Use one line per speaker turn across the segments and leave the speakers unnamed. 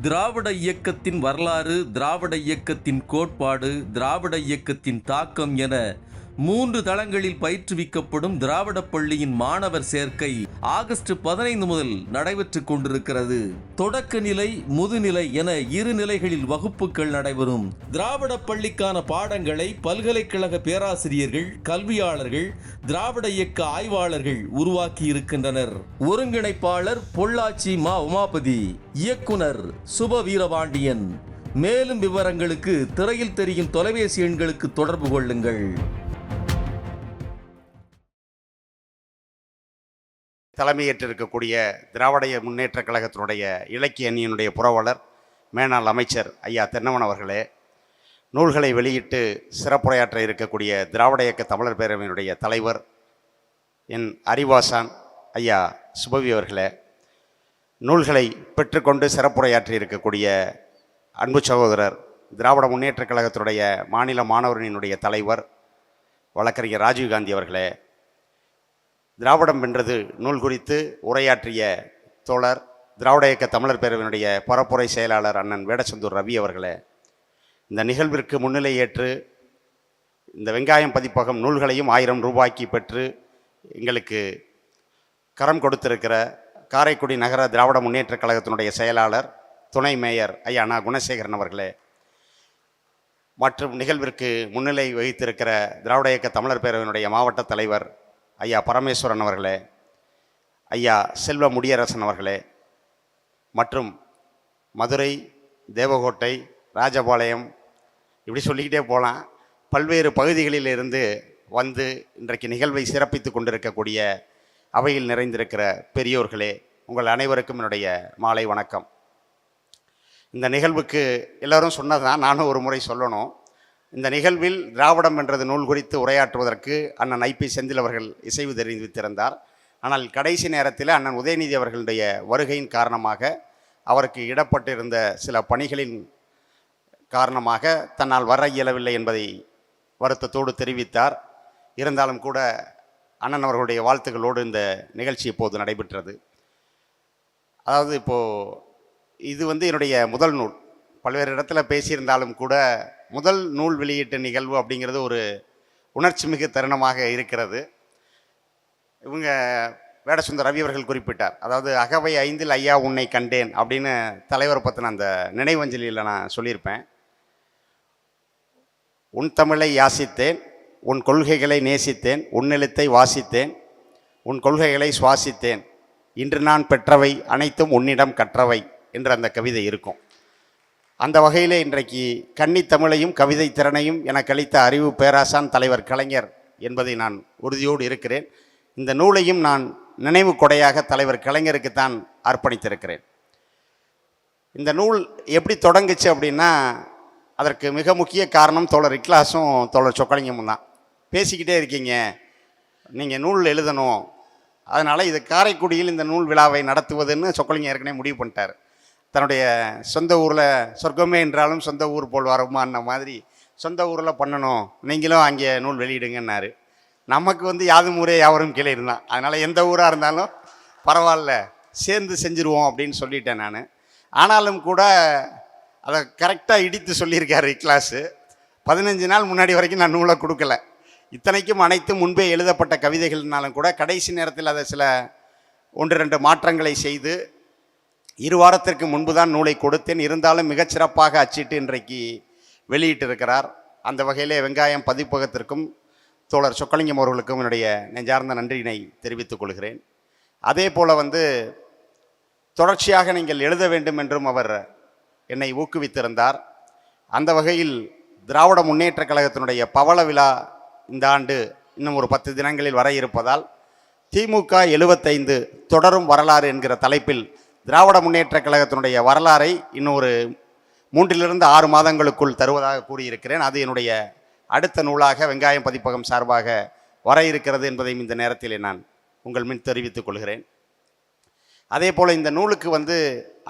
திராவிட இயக்கத்தின் வரலாறு, திராவிட இயக்கத்தின் கோட்பாடு, திராவிட இயக்கத்தின் தாக்கம் என 3 தளங்களில் பயிற்றுவிக்கப்படும் திராவிட பள்ளியின் மாணவர் சேர்க்கை ஆகஸ்ட் 15 முதல் நடைபெற்றுக் கொண்டிருக்கிறது. தொடக்க நிலை, முதுநிலை என 2 நிலைகளில் வகுப்புகள் நடைபெறும். திராவிட பள்ளிக்கான பாடங்களை பல்கலைக்கழக பேராசிரியர்கள், கல்வியாளர்கள், திராவிட இயக்க ஆய்வாளர்கள் உருவாக்கி இருக்கின்றனர். ஒருங்கிணைப்பாளர் பொள்ளாச்சி மா. உமாபதி, இயக்குனர் சுப வீரபாண்டியன். மேலும் விவரங்களுக்கு திரையில் தெரியும் தொலைபேசி எண்களுக்கு தொடர்பு கொள்ளுங்கள்.
தலைமையேற்றிருக்கக்கூடிய திராவிட முன்னேற்ற கழகத்தினுடைய இலக்கிய அணியினுடைய புரவலர், மேனாள் அமைச்சர் ஐயா தென்னவன் அவர்களே, நூல்களை வெளியிட்டு சிறப்புரையாற்ற இருக்கக்கூடிய திராவிட இயக்க தமிழர் பேரவையினுடைய தலைவர் என் அறிவாசான் ஐயா சுபவி அவர்களே, நூல்களை பெற்றுக்கொண்டு சிறப்புரையாற்றி இருக்கக்கூடிய அன்பு சகோதரர் திராவிட முன்னேற்ற கழகத்தினுடைய மாநில மாணவரணியினுடைய தலைவர் வழக்கறிஞர் ராஜீவ்காந்தி அவர்களே, திராவிடம் வென்றது நூல் குறித்து உரையாற்றிய தோழர் திராவிட இயக்க தமிழர் பேரவையினுடைய பரப்புரை செயலாளர் அண்ணன் வேடச்சந்தூர் ரவி அவர்களே, இந்த நிகழ்விற்கு முன்னிலை ஏற்று இந்த வெங்காயம் பதிப்பகம் நூல்களையும் 1000 ரூபாய்க்கு பெற்று எங்களுக்கு கரம் கொடுத்திருக்கிற காரைக்குடி நகர திராவிட முன்னேற்ற கழகத்தினுடைய செயலாளர் துணை மேயர் ஐயா அண்ணா குணசேகரன் அவர்களே, மற்றும் நிகழ்விற்கு முன்னிலை வகித்திருக்கிற திராவிட இயக்க தமிழர் பேரவையினுடைய மாவட்ட தலைவர் ஐயா பரமேஸ்வரன் அவர்களே, ஐயா செல்வ முடியரசன் அவர்களே, மற்றும் மதுரை, தேவகோட்டை, ராஜபாளையம், இப்படி சொல்லிக்கிட்டே போகலாம், பல்வேறு பகுதிகளிலிருந்து வந்து இன்றைக்கு நிகழ்வை சிறப்பித்து கொண்டிருக்கக்கூடிய அவையில் நிறைந்திருக்கிற பெரியோர்களே, உங்கள் அனைவருக்கும் என்னுடைய மாலை வணக்கம். இந்த நிகழ்வுக்கு எல்லோரும் சொன்னதுதான், நானும் ஒரு முறை சொல்லணும். இந்த நிகழ்வில் திராவிடம் என்றது நூல் குறித்து உரையாற்றுவதற்கு அண்ணன் ஐ.பி. செந்தில் அவர்கள் இசைவு தெரிவித்திருந்தார். ஆனால் கடைசி நேரத்தில் அண்ணன் உதயநிதி அவர்களுடைய வருகையின் காரணமாக அவருக்கு இடப்பட்டிருந்த சில பணிகளின் காரணமாக தன்னால் வர இயலவில்லை என்பதை வருத்தத்தோடு தெரிவித்தார். இருந்தாலும் கூட அண்ணன் அவர்களுடைய வாழ்த்துக்களோடு இந்த நிகழ்ச்சி இப்போது நடைபெற்றது. அதாவது இப்போது இது என்னுடைய முதல் நூல். பல்வேறு இடத்துல பேசியிருந்தாலும் கூட முதல் நூல் வெளியீட்டு நிகழ்வு அப்படிங்கிறது ஒரு உணர்ச்சி மிகு தருணமாக இருக்கிறது. இவங்க வேடசுந்தர் ரவி அவர்கள் குறிப்பிட்டார், அதாவது அகவை 5 ஐயா உன்னை கண்டேன் அப்படின்னு தலைவர் பற்றின அந்த நினைவஞ்சலியில் நான் சொல்லியிருப்பேன். உன் தமிழை யாசித்தேன், உன் கொள்கைகளை நேசித்தேன், உன்னெழுத்தை வாசித்தேன், உன் கொள்கைகளை சுவாசித்தேன், இன்று நான் பெற்றவை அனைத்தும் உன்னிடம் கற்றவை என்ற அந்த கவிதை இருக்கும். அந்த வகையிலே இன்றைக்கு கன்னித்தமிழையும் கவிதை திறனையும் எனக்கு அளித்த அறிவு பேராசான் தலைவர் கலைஞர் என்பதை நான் உறுதியோடு இருக்கிறேன். இந்த நூலையும் நான் நினைவு கொடையாக தலைவர் கலைஞருக்குத்தான் அர்ப்பணித்திருக்கிறேன். இந்த நூல் எப்படி தொடங்குச்சு அப்படின்னா, அதற்கு மிக முக்கிய காரணம் தோழர் இக்லாஸும் தோழர் சொக்கலிங்கமும் தான். பேசிக்கிட்டே இருக்கீங்க, நீங்கள் நூல் எழுதணும், அதனால் இது காரைக்குடியில் இந்த நூல் விழாவை நடத்துவதுன்னு சொக்கலிங்கம் ஏற்கனவே முடிவு பண்ணிட்டார். தன்னுடைய சொந்த ஊரில் சொர்க்கமே என்றாலும் சொந்த ஊர் போல் வருமான்ன மாதிரி சொந்த ஊரில் பண்ணணும், நீங்களும் அங்கே நூல் வெளியிடுங்கன்னாரு. நமக்கு யாதும் ஊரே யாவரும் கீழே இருந்தான். அதனால் எந்த ஊராக இருந்தாலும் பரவாயில்ல, சேர்ந்து செஞ்சுருவோம் அப்படின்னு சொல்லிட்டேன் நான். ஆனாலும் கூட அதை கரெக்டாக இடித்து சொல்லியிருக்காரு இக்லாஸு. 15 நாள் முன்னாடி வரைக்கும் நான் நூலை கொடுக்கல. இத்தனைக்கும் அனைத்தும் முன்பே எழுதப்பட்ட கவிதைகள்னாலும் கூட கடைசி நேரத்தில் அதை சில 1-2 மாற்றங்களை செய்து 2 வாரத்திற்கு முன்பு தான் நூலை கொடுத்தேன். இருந்தாலும் மிகச்சிறப்பாக அச்சிட்டு இன்றைக்கு வெளியிட்டிருக்கிறார். அந்த வகையிலே வெங்காயம் பதிப்பகத்திற்கும் தோழர் சொக்கலிங்கம் அவர்களுக்கும் என்னுடைய நெஞ்சார்ந்த நன்றியினை தெரிவித்துக் கொள்கிறேன். அதே போல் தொடர்ச்சியாக நீங்கள் எழுத வேண்டும் என்றும் அவர் என்னை ஊக்குவித்திருந்தார். அந்த வகையில் திராவிட முன்னேற்ற கழகத்தினுடைய பவள விழா இந்த ஆண்டு இன்னும் ஒரு 10 தினங்களில் வர இருப்பதால் திமுக 75 தொடரும் வரலாறு என்கிற தலைப்பில் திராவிட முன்னேற்ற கழகத்தினுடைய வரலாறை இன்னும் ஒரு 3-6 மாதங்களுக்குள் தருவதாக கூறியிருக்கிறேன். அது என்னுடைய அடுத்த நூலாக வெங்காயம் பதிப்பகம் சார்பாக வர இருக்கிறது என்பதையும் இந்த நேரத்தில் நான் உங்கள் முன் தெரிவித்துக் கொள்கிறேன். அதே போல் இந்த நூலுக்கு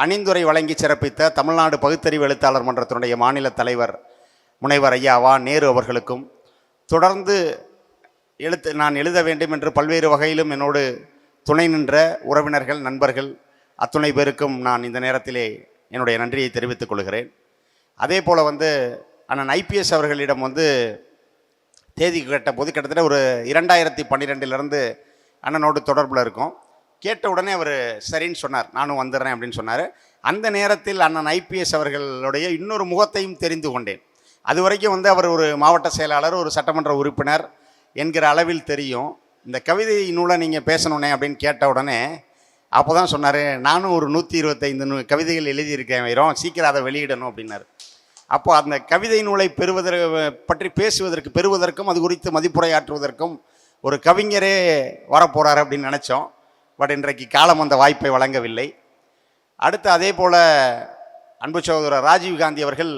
அணிந்துரை வழங்கி சிறப்பித்த தமிழ்நாடு பகுத்தறிவு எழுத்தாளர் மன்றத்தினுடைய மாநில தலைவர் முனைவர் ஐயா வா. நேரு அவர்களுக்கும், தொடர்ந்து நான் எழுத வேண்டும் என்று பல்வேறு வகையிலும் என்னோடு துணை நின்ற உறவினர்கள், நண்பர்கள் அத்துணை பேருக்கும் நான் இந்த நேரத்திலே என்னுடைய நன்றியை தெரிவித்துக் கொள்கிறேன். அதே போல் வந்து அண்ணன் ஐபிஎஸ் அவர்களிடம் வந்து தேதி கேட்டபோது கிட்டத்தட்ட ஒரு 2012 அண்ணனோடு தொடர்பில் இருக்கும். கேட்ட உடனே அவர் சரின்னு சொன்னார், நானும் வந்துடுறேன் அப்படின்னு சொன்னார். அந்த நேரத்தில் அண்ணன் ஐபிஎஸ் அவர்களுடைய இன்னொரு முகத்தையும் தெரிந்து கொண்டேன். அது வரைக்கும் வந்து அவர் ஒரு மாவட்ட செயலாளர், ஒரு சட்டமன்ற உறுப்பினர் என்கிற அளவில் தெரியும். இந்த கவிதை நூலை நீங்கள் பேசணுன்னே அப்படின்னு கேட்ட உடனே அப்போ தான் சொன்னார், நானும் ஒரு 125 கவிதைகள் எழுதியிருக்கேன் வைரம், சீக்கிரம் அதை வெளியிடணும் அப்படின்னாரு. அப்போ அந்த கவிதை நூலை பற்றி பெறுவதற்கும் அது குறித்து மதிப்புரையாற்றுவதற்கும் ஒரு கவிஞரே வரப்போகிறார் அப்படின்னு நினச்சோம். பட் இன்றைக்கு காலம் அந்த வாய்ப்பை வழங்கவில்லை. அடுத்து அதே போல் அன்பு சகோதரர் ராஜீவ்காந்தி அவர்கள்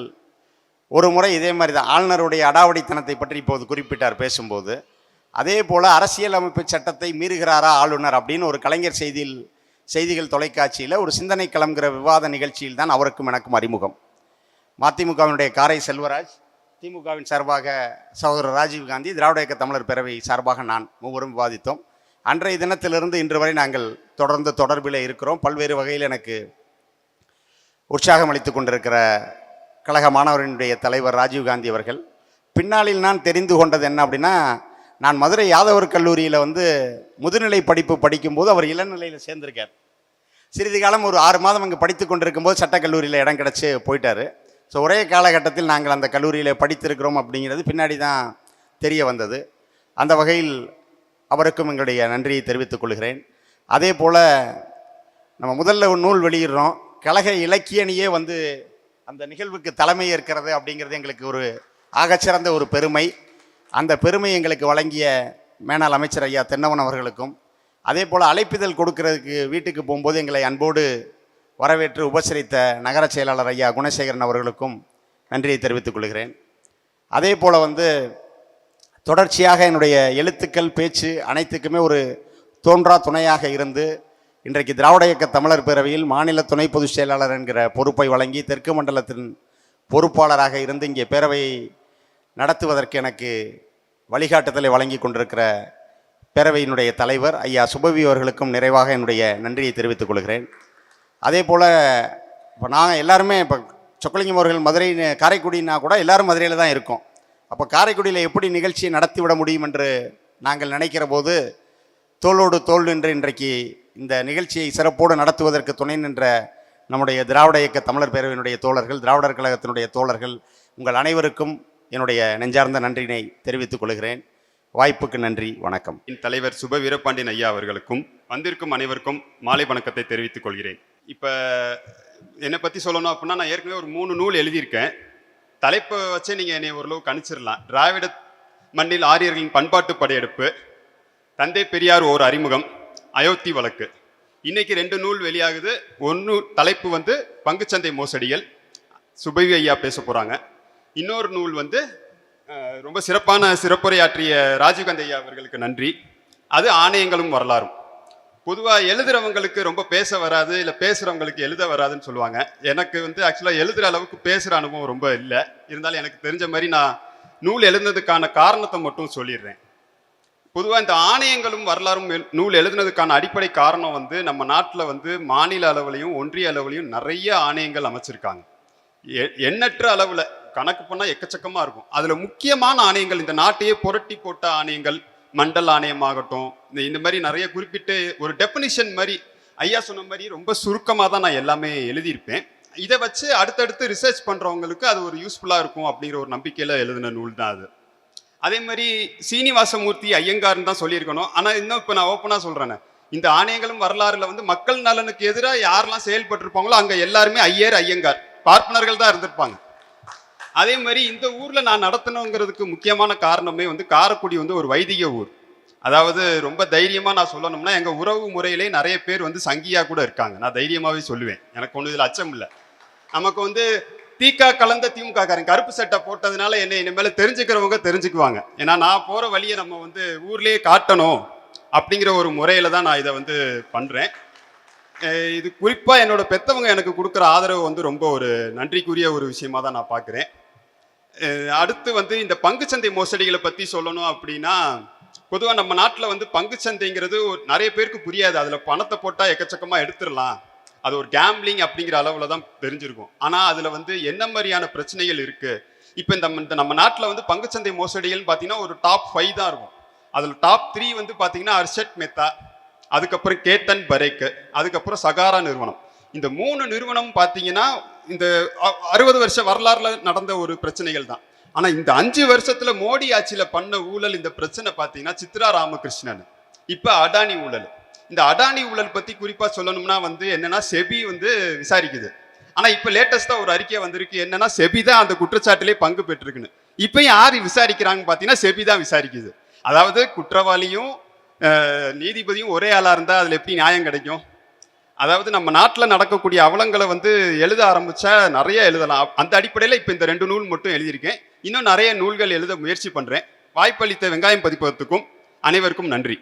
ஒரு முறை இதே மாதிரி தான் ஆளுநருடைய அடாவடித்தனத்தை பற்றி இப்போது குறிப்பிட்டார் பேசும்போது. அதே போல் அரசியல் அமைப்பு சட்டத்தை மீறுகிறாரா ஆளுநர் அப்படின்னு ஒரு கலைஞர் செய்திகள் தொலைக்காட்சியில் ஒரு சிந்தனை கிளம்புகிற விவாத நிகழ்ச்சியில் தான் அவருக்கும் எனக்கும் அறிமுகம். மதிமுகவினுடைய காரை செல்வராஜ், திமுகவின் சார்பாக சகோதரர் ராஜீவ்காந்தி, திராவிட இயக்க தமிழர் பேரவை சார்பாக நான் மூவரும் விவாதித்தோம். அன்றைய தினத்திலிருந்து இன்று வரை நாங்கள் தொடர்ந்து தொடர்பில் இருக்கிறோம். பல்வேறு வகையில் எனக்கு உற்சாகம் அளித்து கொண்டிருக்கிற கழக மாணவரினுடைய தலைவர் ராஜீவ்காந்தி அவர்கள். பின்னாளில் நான் தெரிந்து கொண்டது என்ன அப்படின்னா, நான் மதுரை யாதவர் கல்லூரியில் வந்து முதுநிலை படிப்பு படிக்கும்போது அவர் இளநிலையில் சேர்ந்திருக்கார். சிறிது காலம் ஒரு 6 மாதம் அங்கே படித்து கொண்டிருக்கும்போது சட்டக்கல்லூரியில் இடம் கிடச்சி போயிட்டார். ஸோ ஒரே காலகட்டத்தில் நாங்கள் அந்த கல்லூரியில் படித்திருக்கிறோம் அப்படிங்கிறது பின்னாடி தான் தெரிய வந்தது. அந்த வகையில் அவருக்கும் எங்களுடைய நன்றியை தெரிவித்துக் கொள்கிறேன். அதே போல் நம்ம முதல்ல ஒரு நூல் வெளியிடுறோம், கழக இலக்கியணியே வந்து அந்த நிகழ்வுக்கு தலைமை ஏற்கிறது அப்படிங்கிறது எங்களுக்கு ஒரு ஆகச்சிறந்த ஒரு பெருமை. அந்த பெருமை எங்களுக்கு வழங்கிய மேனாள் அமைச்சர் ஐயா தென்னவன் அவர்களுக்கும், அதே போல் அழைப்பிதழ் கொடுக்கறதுக்கு வீட்டுக்கு போகும்போது எங்களை அன்போடு வரவேற்று உபசரித்த நகர செயலாளர் ஐயா குணசேகரன் அவர்களுக்கும் நன்றியை தெரிவித்துக் கொள்கிறேன். அதே போல் வந்து தொடர்ச்சியாக என்னுடைய எழுத்துக்கள், பேச்சு அனைத்துக்குமே ஒரு தோன்றா துணையாக இருந்து இன்றைக்கு திராவிட இயக்க தமிழர் பேரவையில் மாநில துணை பொதுச் செயலாளர் என்கிற பொறுப்பை வழங்கி தெற்கு மண்டலத்தின் பொறுப்பாளராக இருந்து இங்கே பேரவையை நடத்துவதற்கு எனக்கு வழிகாட்டுதலை வழங்கி கொண்டிருக்கிற பேரவையினுடைய தலைவர் ஐயா சுபவி அவர்களுக்கும் நிறைவாக என்னுடைய நன்றியை தெரிவித்துக் கொள்கிறேன். அதே போல் இப்போ நாங்கள் எல்லாருமே இப்போ சொக்கலிங்கம் அவர்கள் மதுரை, காரைக்குடினா கூட எல்லோரும் மதுரையில் தான் இருக்கோம். அப்போ காரைக்குடியில் எப்படி நிகழ்ச்சியை நடத்திவிட முடியும் என்று நாங்கள் நினைக்கிற போது தோளோடு தோள் நின்று இன்றைக்கு இந்த நிகழ்ச்சியை சிறப்போடு நடத்துவதற்கு துணை நின்ற நம்முடைய திராவிட இயக்க தமிழர் பேரவையினுடைய தோழர்கள், திராவிடர் கழகத்தினுடைய தோழர்கள், உங்கள் அனைவருக்கும் என்னுடைய நெஞ்சார்ந்த நன்றியினை தெரிவித்துக் கொள்கிறேன். வாய்ப்புக்கு நன்றி, வணக்கம்.
தலைவர் சுப வீரபாண்டியன் ஐயா அவர்களுக்கும் வந்திருக்கும் அனைவருக்கும் மாலை வணக்கத்தை தெரிவித்துக் கொள்கிறேன். இப்போ என்னை பற்றி சொல்லணும் அப்படின்னா, நான் ஏற்கனவே ஒரு 3 நூல் எழுதியிருக்கேன். தலைப்பை வச்சே நீங்கள் என்னை ஓரளவு கணிச்சிடலாம். திராவிட மண்ணில் ஆரியர்களின் பண்பாட்டு படையெடுப்பு, தந்தை பெரியார் ஓர் அறிமுகம், அயோத்தி வழக்கு. இன்னைக்கு 2 நூல் வெளியாகுது. ஒன்று தலைப்பு வந்து பங்குச்சந்தை மோசடிகள், சுபவி ஐயா பேச போகிறாங்க. இன்னொரு நூல் வந்து ரொம்ப சிறப்புரையாற்றிய ராஜீவ்காந்தி ஐயா அவர்களுக்கு நன்றி. அது ஆணையங்களும் வரலாறும். பொதுவாக எழுதுறவங்களுக்கு ரொம்ப பேச வராது, இல்லை பேசுகிறவங்களுக்கு எழுத வராதுன்னு சொல்லுவாங்க. எனக்கு வந்து ஆக்சுவலாக எழுதுகிற அளவுக்கு பேசுகிற அனுபவம் ரொம்ப இல்லை. இருந்தாலும் எனக்கு தெரிஞ்ச மாதிரி நான் நூல் எழுதுனதுக்கான காரணத்தை மட்டும் சொல்லிடுறேன். பொதுவாக இந்த ஆணையங்களும் வரலாறும் நூல் எழுதுனதுக்கான அடிப்படை காரணம் வந்து, நம்ம நாட்டில் வந்து மாநில அளவுலையும் ஒன்றிய அளவுலையும் நிறைய ஆணையங்கள் அமைச்சிருக்காங்க. எண்ணற்ற அளவில் கணக்கு பண்ணால் எக்கச்சக்கமாக இருக்கும். அதில் முக்கியமான ஆணையங்கள், இந்த நாட்டையே புரட்டி போட்ட ஆணையங்கள், மண்டல் ஆணையமாகட்டும், இந்த மாதிரி நிறைய குறிப்பிட்டு ஒரு டெஃபினிஷன் மாதிரி ஐயா சொன்ன மாதிரி ரொம்ப சுருக்கமாக தான் நான் எல்லாமே எழுதியிருப்பேன். இதை வச்சு அடுத்தடுத்து ரிசர்ச் பண்ணுறவங்களுக்கு அது ஒரு யூஸ்ஃபுல்லாக இருக்கும் அப்படிங்கிற ஒரு நம்பிக்கையில் எழுதின நூல் தான் அது. அதே மாதிரி சீனிவாசமூர்த்தி ஐயங்கார்னு தான் சொல்லியிருக்கணும். ஆனால் இன்னும் இப்போ நான் ஓப்பனாக சொல்கிறேன், இந்த ஆணையங்களும் வரலாறுல வந்து மக்கள் நலனுக்கு எதிராக யாரெல்லாம் செயல்பட்டிருப்பாங்களோ அங்கே எல்லாருமே ஐயங்கார் பார்ப்பனர்கள் தான் இருந்திருப்பாங்க. அதே மாதிரி இந்த ஊரில் நான் நடத்தணுங்கிறதுக்கு முக்கியமான காரணமே வந்து காரைக்குடி வந்து ஒரு வைதிக ஊர். அதாவது ரொம்ப தைரியமாக நான் சொல்லணும்னா, எங்கள் உறவு முறையிலே நிறைய பேர் வந்து சங்கியாக கூட இருக்காங்க. நான் தைரியமாகவே சொல்லுவேன், எனக்கு ஒன்றும் இதில் அச்சம் இல்லை. நமக்கு வந்து தீக்கா கலந்த திமுக காரன் கருப்பு சட்டை போட்டதுனால என்னை இனிமேல் தெரிஞ்சுக்கிறவங்க தெரிஞ்சுக்குவாங்க. ஏன்னா நான் போகிற வழியை நம்ம வந்து ஊர்லேயே காட்டணும் அப்படிங்கிற ஒரு முறையில் தான் நான் இதை வந்து பண்ணுறேன். இது குறிப்பாக என்னோட பெற்றவங்க எனக்கு கொடுக்குற ஆதரவு வந்து ரொம்ப ஒரு நன்றிக்குரிய ஒரு விஷயமா தான் நான் பார்க்குறேன். அடுத்து வந்து இந்த பங்குச்சந்தை மோசடிகளை பற்றி சொல்லணும் அப்படின்னா, பொதுவாக நம்ம நாட்டில் வந்து பங்குச்சந்தைங்கிறது நிறைய பேருக்கு புரியாது. அதில் பணத்தை போட்டால் எக்கச்சக்கமாக எடுத்துடலாம், அது ஒரு கேம்பிளிங் அப்படிங்கிற அளவில் தான் தெரிஞ்சிருக்கும். ஆனால் அதில் வந்து என்ன மாதிரியான பிரச்சனைகள் இருக்குது, இப்போ இந்த நம்ம நாட்டில் வந்து பங்குச்சந்தை மோசடிகள்னு பார்த்தீங்கன்னா ஒரு டாப் 5 தான் இருக்கும். அதில் டாப் 3 வந்து பார்த்தீங்கன்னா அர்ஷத் மெத்தா, அதுக்கப்புறம் கேத்தன் பரேக்கு, அதுக்கப்புறம் சகாரா நிறுவனம். இந்த 3 நிறுவனம் பார்த்தீங்கன்னா இந்த 60 வருஷ வரலாறுல நடந்த ஒரு பிரச்சனைகள் தான். ஆனால் இந்த 5 வருஷத்துல மோடி ஆட்சியில் பண்ண ஊழல், இந்த பிரச்சனை பார்த்தீங்கன்னா சித்ரா ராமகிருஷ்ணன், இப்போ அடானி ஊழல். இந்த அடானி ஊழல் பற்றி குறிப்பாக சொல்லணும்னா வந்து என்னன்னா செபி வந்து விசாரிக்குது. ஆனால் இப்போ லேட்டஸ்ட்டாக ஒரு அறிக்கை வந்திருக்கு, என்னன்னா செபி தான் அந்த குற்றச்சாட்டிலே பங்கு பெற்றிருக்குன்னு. இப்போ யார் விசாரிக்கிறாங்கன்னு பார்த்தீங்கன்னா செபி தான் விசாரிக்குது. அதாவது குற்றவாளியும் நீதிபதியும் ஒரே ஆளாக இருந்தால் அதில் எப்படி நியாயம் கிடைக்கும்? அதாவது நம்ம நாட்டில் நடக்கக்கூடிய அவலங்களை வந்து எழுத ஆரம்பிச்சா நிறைய எழுதலாம். அந்த அடிப்படையில் இப்போ இந்த 2 நூல் மட்டும் எழுதியிருக்கேன். இன்னும் நிறைய நூல்கள் எழுத முயற்சி பண்ணுறேன். வாய்ப்பளித்த வெங்காயம் பதிப்பகத்துக்கும் அனைவருக்கும் நன்றி.